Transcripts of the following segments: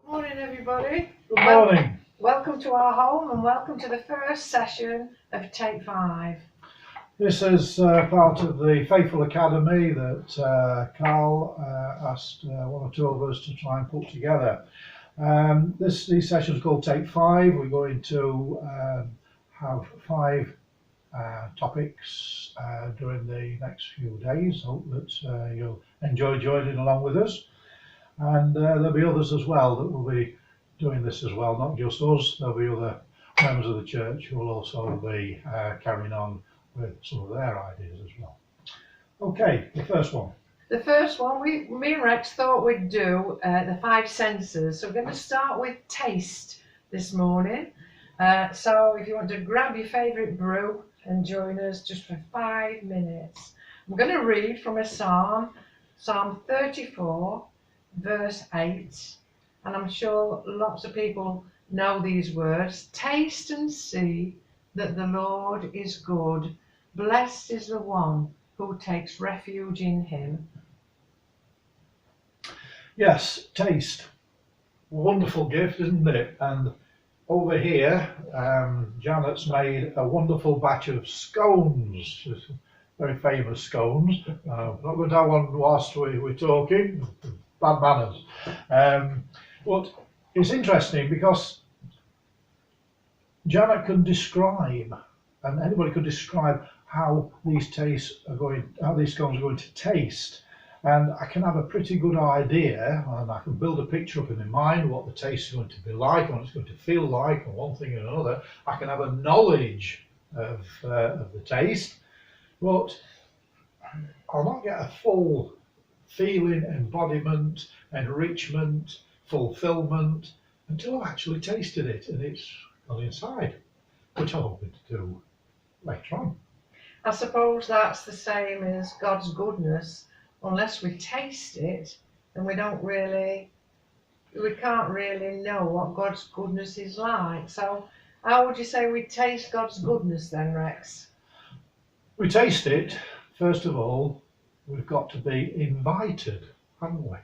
Morning, everybody. Good morning. Welcome to our home and welcome to the first session of Take 5. This is part of the Faithful Academy that Carl asked one or two of us to try and put together. These sessions are called Take 5. We're going to have 5 topics during the next few days. Hope that you'll enjoy joining along with us. And there'll be others as well that will be doing this as well, not just us. There'll be other members of the church who will also be carrying on with some of their ideas as well. Okay, the first one. The first one, me and Rex thought we'd do the 5 senses. So we're going to start with taste this morning. So if you want to grab your favourite brew and join us just for 5 minutes. I'm going to read from a psalm, Psalm 34, verse 8. And I'm sure lots of people know these words. Taste and see that the Lord is good. Blessed is the one who takes refuge in him. Yes, taste. Wonderful gift, isn't it? And over here, Janet's made a wonderful batch of scones. Very famous scones. Not going to have one whilst we're talking. Bad manners. But it's interesting because Janet can describe, and anybody could describe how these scones are going to taste. And I can have a pretty good idea, and I can build a picture up in my mind what the taste is going to be like, what it's going to feel like, and one thing and another. I can have a knowledge of the taste, but I'll not get a full feeling, embodiment, enrichment, fulfillment until I've actually tasted it and it's gone inside, which I'm hoping to do later on. I suppose that's the same as God's goodness. Unless we taste it, then we can't really know what God's goodness is like. So how would you say we taste God's goodness then, Rex? We taste it, first of all, we've got to be invited, haven't we?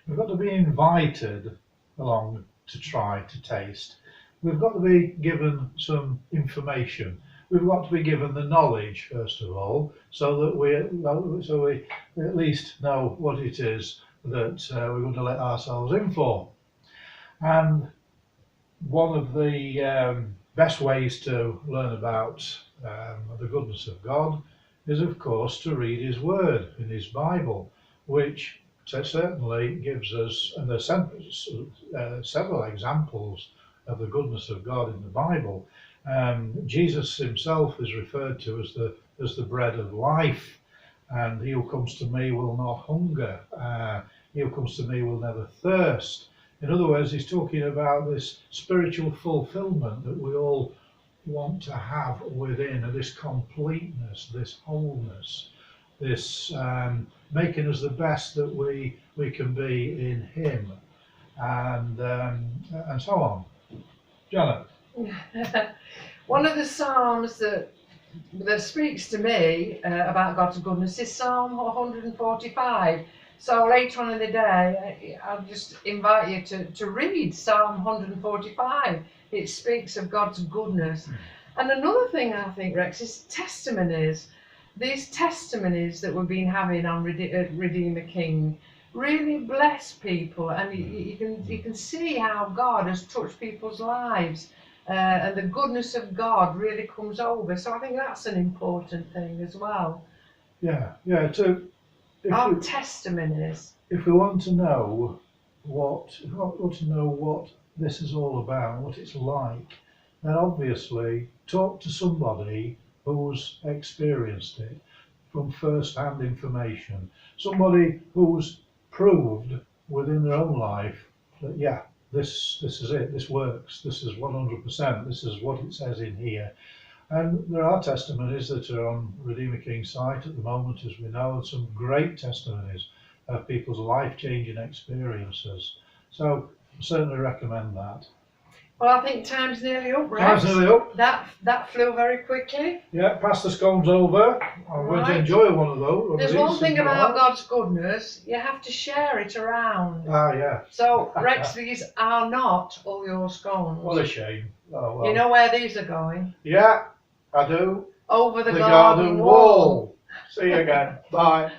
We've got to be invited along to try to taste. We've got to be given some information. We've got to be given the knowledge, first of all, so that we at least know what it is that we're going to let ourselves in for. And one of the best ways to learn about the goodness of God is, of course, to read His Word in His Bible, which certainly gives us, and there's several examples of the goodness of God in the Bible. Jesus himself is referred to as the bread of life, and he who comes to me will not hunger. He who comes to me will never thirst. In other words, he's talking about this spiritual fulfillment that we all want to have within, this completeness, this wholeness, this making us the best that we can be in him, and so on. Janet. One of the psalms that speaks to me about God's goodness is Psalm 145. So later on in the day, I'll just invite you to read Psalm 145. It speaks of God's goodness. And another thing I think, Rex, is testimonies. These testimonies that we've been having on Redeemer King really bless people, and you can see how God has touched people's lives, and the goodness of God really comes over. So I think that's an important thing as well. Yeah. Our testimonies. If we want to know what this is all about, what it's like, then obviously talk to somebody who's experienced it from first-hand information, somebody who's proved within their own life that this is it, this works, this is 100%, this is what it says in here. And there are testimonies that are on Redeemer King's site at the moment, as we know, and some great testimonies of people's life-changing experiences. So I certainly recommend that. Well, I think time's nearly up, Rex. Time's nearly up. That flew very quickly. Yeah, pass the scones over. I'm going to Right. enjoy one of those. There's one thing about God's goodness, you have to share it around. Ah, yeah. So, Rex, these are not all your scones. What a shame. Oh, well. You know where these are going? Yeah, I do. Over the The garden wall. See you again. Bye.